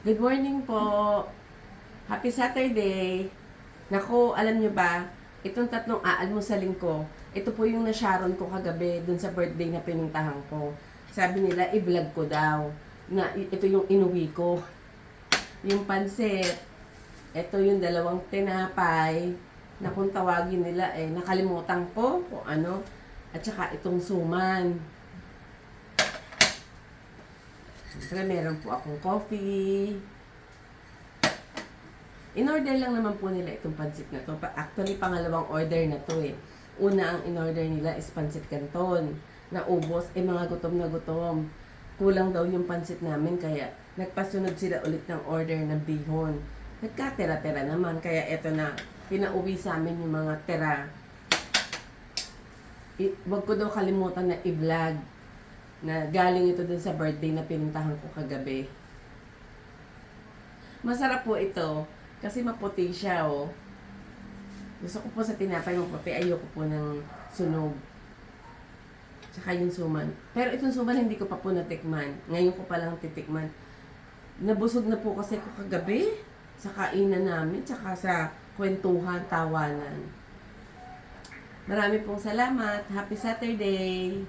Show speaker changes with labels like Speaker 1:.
Speaker 1: Good morning po. Happy Saturday. Naku, alam nyo ba, itong tatlong aalmusalin ko, ito po yung na-sharon ko kagabi dun sa birthday na pinuntahan ko. Sabi nila, i-vlog ko daw. Na ito yung inuwi ko. Yung pansit. Ito yung dalawang tinapay na kung tawagin nila nakalimutan ko kung ano. At saka itong suman. Siyempre, meron po akong coffee. In-order lang naman po nila itong pansit na to. Actually, pangalawang order na to eh. Una ang in-order nila is pansit canton. Naubos, mga gutom na gutom. Kulang daw yung pansit namin, kaya nagpasunod sila ulit ng order ng bihon. Nagkatera-tera naman, kaya eto na, pinauwi sa amin yung mga tera. Wag ko daw kalimutan na i-vlog na galing ito dun sa birthday na pinuntahan ko kagabi. Masarap po ito kasi maputi siya, oh. Gusto ko po sa tinapay maputi, ayoko po ng sunog. Tsaka yung suman. Pero itong suman hindi ko pa po natikman. Ngayon ko pa lang titikman. Nabusog na po kasi ko kagabi sa kainan namin, tsaka sa kwentuhan, tawanan. Marami pong salamat. Happy Saturday!